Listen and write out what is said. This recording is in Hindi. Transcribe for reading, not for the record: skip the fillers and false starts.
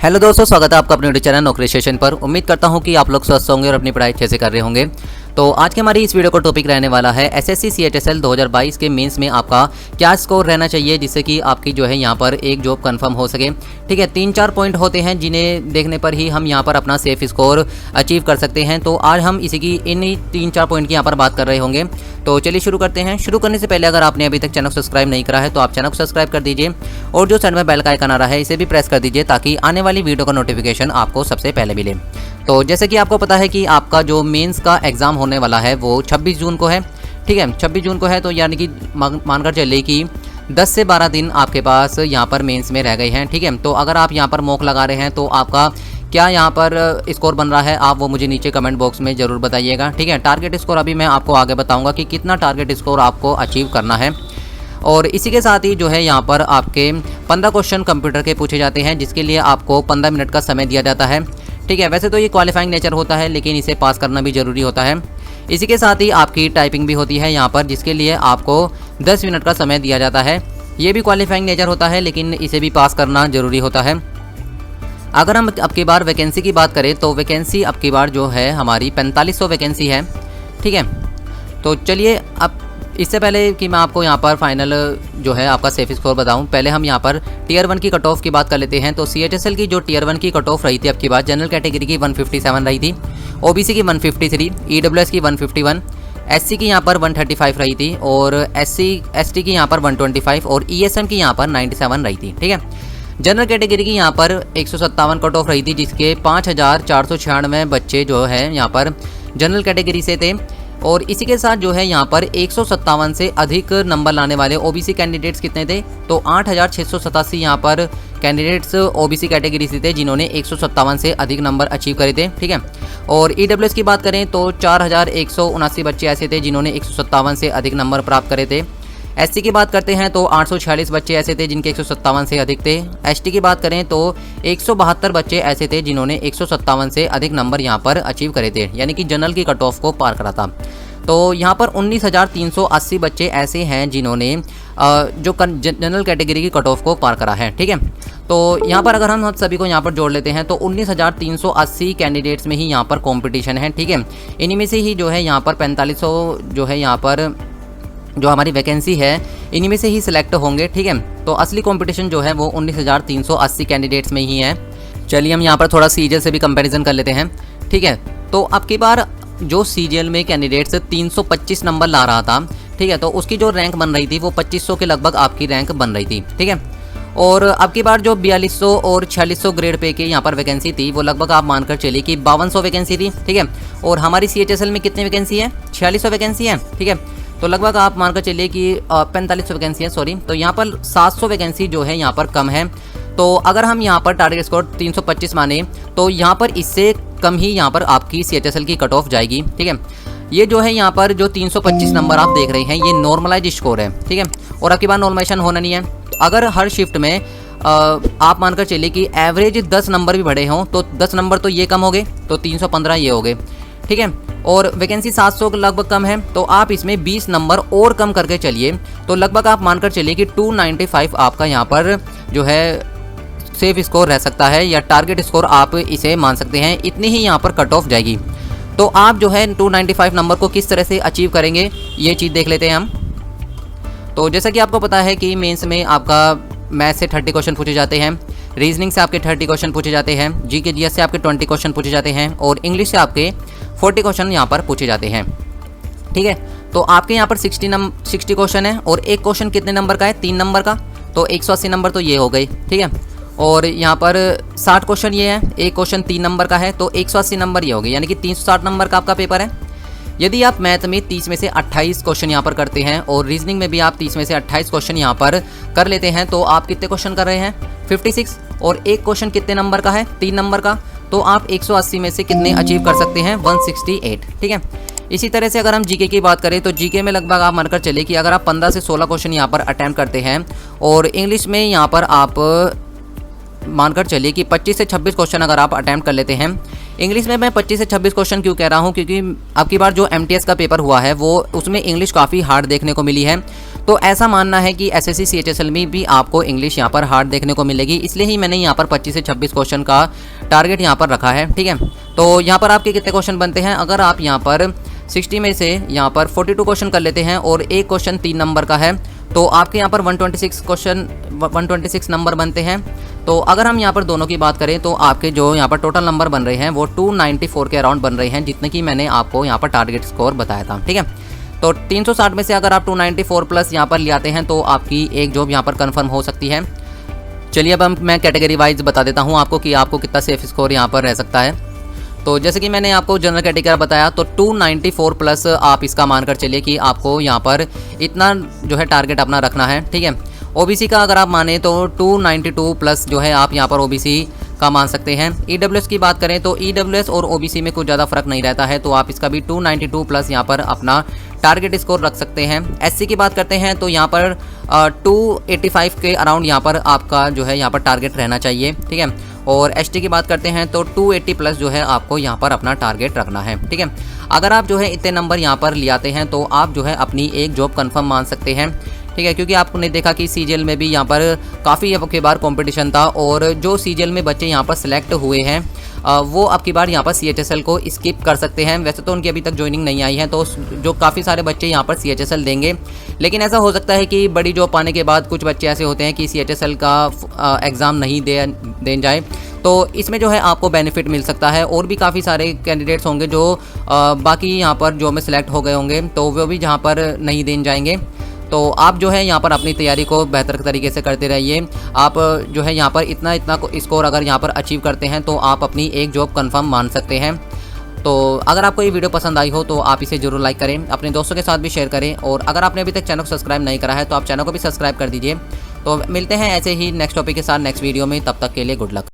हेलो दोस्तों, स्वागत है आपका अपने यूट्यूब चैनल नौकरी स्टेशन पर। उम्मीद करता हूं कि आप लोग स्वस्थ होंगे और अपनी पढ़ाई अच्छे से कर रहे होंगे। तो आज के हमारी इस वीडियो का टॉपिक रहने वाला है एसएससी सीएचएसएल 2022 के मेंस में आपका क्या स्कोर रहना चाहिए जिससे कि आपकी जो है यहाँ पर एक जॉब कंफर्म हो सके। ठीक है, 3-4 पॉइंट होते हैं जिन्हें देखने पर ही हम यहाँ पर अपना सेफ स्कोर अचीव कर सकते हैं। तो आज हम इसी की इन 3-4 पॉइंट की यहाँ पर बात कर रहे होंगे। तो चलिए शुरू करते हैं। शुरू करने से पहले अगर आपने अभी तक चैनल को सब्सक्राइब नहीं करा है तो आप चैनल को सब्सक्राइब कर दीजिए और जो साइड में बेल का आइकन आ रहा है इसे भी प्रेस कर दीजिए ताकि आने वाली वीडियो का नोटिफिकेशन आपको सबसे पहले मिले। तो जैसे कि आपको पता है कि आपका जो मेंस का एग्ज़ाम होने वाला है वो 26 जून को है। ठीक है, 26 जून को है, तो यानी कि मानकर चलिए कि 10 से 12 दिन आपके पास यहाँ पर मेंस में रह गए हैं। ठीक है, तो अगर आप यहाँ पर मॉक लगा रहे हैं तो आपका क्या यहाँ पर स्कोर बन रहा है आप वो मुझे नीचे कमेंट बॉक्स में ज़रूर बताइएगा। ठीक है, टारगेट स्कोर अभी मैं आपको आगे बताऊँगा कि कितना टारगेट स्कोर आपको अचीव करना है। और इसी के साथ ही जो है यहाँ पर आपके 15 क्वेश्चन कंप्यूटर के पूछे जाते हैं जिसके लिए आपको 15 मिनट का समय दिया जाता है। ठीक है, वैसे तो ये क्वालिफाइंग नेचर होता है लेकिन इसे पास करना भी ज़रूरी होता है। इसी के साथ ही आपकी टाइपिंग भी होती है यहाँ पर जिसके लिए आपको 10 मिनट का समय दिया जाता है। ये भी क्वालिफाइंग नेचर होता है लेकिन इसे भी पास करना ज़रूरी होता है। अगर हम अब की बार वैकेंसी की बात करें तो वैकेंसी अब की बार जो है हमारी 4500 वैकेंसी है। ठीक है, तो चलिए अब इससे पहले कि मैं आपको यहाँ पर फाइनल जो है आपका सेफ स्कोर बताऊँ, पहले हम यहाँ पर टियर 1 की कट ऑफ की बात कर लेते हैं। तो सीएचएसएल की जो टियर 1 की कट ऑफ रही थी अब की बार जनरल कैटेगरी की 157 रही थी, ओबीसी की 153, ईडब्ल्यूएस की 151, एससी की यहाँ पर 135 रही थी और एसटी की यहाँ पर 125 और ईएसएम की यहाँ पर 97 रही थी। ठीक है, जनरल कैटेगरी की यहाँ पर 157 कट ऑफ रही थी जिसके 5496 बच्चे जो है यहाँ पर जनरल कैटेगरी से थे। और इसी के साथ जो है यहाँ पर 157 से अधिक नंबर लाने वाले ओबीसी कैंडिडेट्स कितने थे, तो 8687 यहाँ पर कैंडिडेट्स ओबीसी कैटेगरी से थे जिन्होंने 157 से अधिक नंबर अचीव करे थे। ठीक है, और ईडब्ल्यूएस की बात करें तो 4179 बच्चे ऐसे थे जिन्होंने 157 से अधिक नंबर प्राप्त करे थे। एससी की बात करते हैं तो 846 बच्चे ऐसे थे जिनके 157 से अधिक थे। एसटी की बात करें तो 172 बच्चे ऐसे थे जिन्होंने 157 से अधिक नंबर यहाँ पर अचीव करे थे, यानी कि जनरल की कट ऑफ को पार करा था। तो यहाँ पर 19,380 बच्चे ऐसे हैं जिन्होंने जो जनरल कैटेगरी की कट ऑफ को पार करा है। ठीक है, तो यहाँ पर अगर हम सभी को यहाँ पर जोड़ लेते हैं तो 19,380 कैंडिडेट्स में ही यहाँ पर कॉम्पिटिशन है। ठीक है, इन्हीं में से ही जो है यहाँ पर 4500 जो है यहाँ पर जो हमारी वैकेंसी है इन्हीं में से ही सिलेक्ट होंगे। ठीक है, तो असली कंपटीशन जो है वो 19,380 कैंडिडेट्स में ही है। चलिए हम यहाँ पर थोड़ा सीजीएल से भी कंपैरिजन कर लेते हैं। ठीक है, तो अब की बार जो सीजीएल में कैंडिडेट्स 325 नंबर ला रहा था, ठीक है, तो उसकी जो रैंक बन रही थी वो 2500 के लगभग आपकी रैंक बन रही थी। ठीक है, और अब की बार जो 4200 और 4600 ग्रेड पे के यहाँ पर वैकेंसी थी वो लगभग आप मानकर चलिए कि 5200 वैकेंसी थी। ठीक है, और हमारी सीएचएसएल में कितनी वैकेंसी है, 4600 वैकेंसी है। ठीक है, तो लगभग आप मानकर चलिए कि 4500 वैकेंसी है, सॉरी, तो यहाँ पर 700 वैकेंसी जो है यहाँ पर कम है। तो अगर हम यहाँ पर टारगेट स्कोर 325 माने तो यहाँ पर इससे कम ही यहाँ पर आपकी सीएचएसएल की कट ऑफ जाएगी। ठीक है, ये जो है यहाँ पर जो 325 नंबर आप देख रहे हैं ये नॉर्मलाइज स्कोर है। ठीक है, और आपकी बार नॉर्मलाइजेशन होना नहीं है। अगर हर शिफ्ट में आप मानकर चलिए कि एवरेज 10 नंबर भी बढ़े हों तो 10 नंबर तो ये कम हो गए, तो 315 ये हो गए। ठीक है, और वैकेंसी 700 लगभग कम है तो आप इसमें 20 नंबर और कम करके चलिए तो लगभग आप मानकर चलिए कि 295 आपका यहाँ पर जो है सेफ स्कोर रह सकता है या टारगेट स्कोर आप इसे मान सकते हैं। इतनी ही यहाँ पर कट ऑफ जाएगी। तो आप जो है 295 नंबर को किस तरह से अचीव करेंगे ये चीज़ देख लेते हैं हम। तो जैसा कि आपको पता है कि मेंस में आपका मैथ से 30 क्वेश्चन पूछे जाते हैं, रीजनिंग से आपके 30 क्वेश्चन पूछे जाते हैं, जीके जीएस से आपके 20 क्वेश्चन पूछे जाते हैं और इंग्लिश से आपके 40 क्वेश्चन यहाँ पर पूछे जाते हैं। ठीक है, तो आपके यहाँ पर 60 क्वेश्चन है और एक क्वेश्चन कितने नंबर का है, 3 नंबर का, तो 180 नंबर तो ये हो गई। ठीक है, और यहाँ पर 60 क्वेश्चन ये है, एक क्वेश्चन 3 नंबर का है तो 180 नंबर ये हो गए, यानी कि 360 नंबर का आपका पेपर है। यदि आप मैथ में 30 में से 28 क्वेश्चन यहाँ पर करते हैं और रीजनिंग में भी आप 30 में से 28 क्वेश्चन यहाँ पर कर लेते हैं तो आप कितने क्वेश्चन कर रहे हैं, 56, और एक क्वेश्चन कितने नंबर का है, 3 नंबर का, तो आप 180 में से कितने अचीव कर सकते हैं, 168। ठीक है, इसी तरह से अगर हम जीके की बात करें तो जीके में लगभग आप मानकर चलिए कि अगर आप 15 से 16 क्वेश्चन यहाँ पर अटैम्प्ट करते हैं और इंग्लिश में यहाँ पर आप मानकर चलिए कि 25 से 26 क्वेश्चन अगर आप अटैम्प्ट कर लेते हैं। इंग्लिश में मैं 25 से 26 क्वेश्चन क्यों कह रहा हूँ, क्योंकि अब की बार जो एमटीएस का पेपर हुआ है वो उसमें इंग्लिश काफ़ी हार्ड देखने को मिली है। तो ऐसा मानना है कि एसएससी सीएचएसएल में भी आपको इंग्लिश यहाँ पर हार्ड देखने को मिलेगी, इसलिए ही मैंने यहाँ पर 25 से 26 क्वेश्चन का टारगेट यहाँ पर रखा है। ठीक है, तो यहाँ पर आपके कितने क्वेश्चन बनते हैं, अगर आप यहाँ पर 60 में से यहाँ पर 42 क्वेश्चन कर लेते हैं और एक क्वेश्चन 3 नंबर का है, तो आपके यहाँ पर 126 नंबर बनते हैं। तो अगर हम यहाँ पर दोनों की बात करें तो आपके जो यहाँ पर टोटल नंबर बन रहे हैं वो 294 के अराउंड बन रहे हैं, जितने की मैंने आपको यहाँ पर टारगेट स्कोर बताया था। ठीक है, तो 360 में से अगर आप 294 प्लस यहाँ पर ले आते हैं तो आपकी एक जॉब यहाँ पर कन्फर्म हो सकती है। चलिए अब मैं कैटेगरी वाइज बता देता हूँ आपको कि आपको कितना सेफ स्कोर यहाँ पर रह सकता है। तो जैसे कि मैंने आपको जनरल कैटेगरी बताया, तो 294 प्लस आप इसका मानकर चलिए कि आपको यहाँ पर इतना जो है टारगेट अपना रखना है। ठीक है, ओबीसी का अगर आप माने तो 292 प्लस जो है आप यहाँ पर ओबीसी का मान सकते हैं। ईडब्ल्यूएस की बात करें तो ईडब्ल्यूएस और ओबीसी में कुछ ज़्यादा फर्क नहीं रहता है, तो आप इसका भी 292 प्लस यहाँ पर अपना टारगेट स्कोर रख सकते हैं। एससी की बात करते हैं तो यहाँ पर 285 के अराउंड यहाँ पर आपका जो है यहाँ पर टारगेट रहना चाहिए। ठीक है, और एसटी की बात करते हैं तो 280 प्लस जो है आपको यहाँ पर अपना टारगेट रखना है। ठीक है, अगर आप जो है इतने नंबर यहाँ पर ले आते हैं तो आप जो है अपनी एक जॉब कंफर्म मान सकते हैं। ठीक है, क्योंकि आपने देखा कि सीजीएल में भी यहाँ पर काफ़ी अब की बार कंपटीशन था और जो सीजीएल में बच्चे यहाँ पर सिलेक्ट हुए हैं वो अब की बार यहाँ पर सीएचएसएल को स्किप कर सकते हैं। वैसे तो उनकी अभी तक ज्वाइनिंग नहीं आई है, तो जो काफ़ी सारे बच्चे यहाँ पर सीएचएसएल देंगे, लेकिन ऐसा हो सकता है कि बड़ी जॉब पाने के बाद कुछ बच्चे ऐसे होते हैं कि सीएचएसएल का एग्ज़ाम नहीं दे जाए, तो इसमें जो है आपको बेनिफिट मिल सकता है। और भी काफ़ी सारे कैंडिडेट्स होंगे जो बाकी यहाँ पर जो में सिलेक्ट हो गए होंगे, तो वो भी जहाँ पर नहीं देने जाएंगे। तो आप जो है यहाँ पर अपनी तैयारी को बेहतर तरीके से करते रहिए। आप जो है यहाँ पर इतना स्कोर अगर यहाँ पर अचीव करते हैं तो आप अपनी एक जॉब कंफर्म मान सकते हैं। तो अगर आपको ये वीडियो पसंद आई हो तो आप इसे जरूर लाइक करें, अपने दोस्तों के साथ भी शेयर करें, और अगर आपने अभी तक चैनल को सब्सक्राइब नहीं करा है तो आप चैनल को भी सब्सक्राइब कर दीजिए। तो मिलते हैं ऐसे ही नेक्स्ट टॉपिक के साथ नेक्स्ट वीडियो में, तब तक के लिए गुड लक।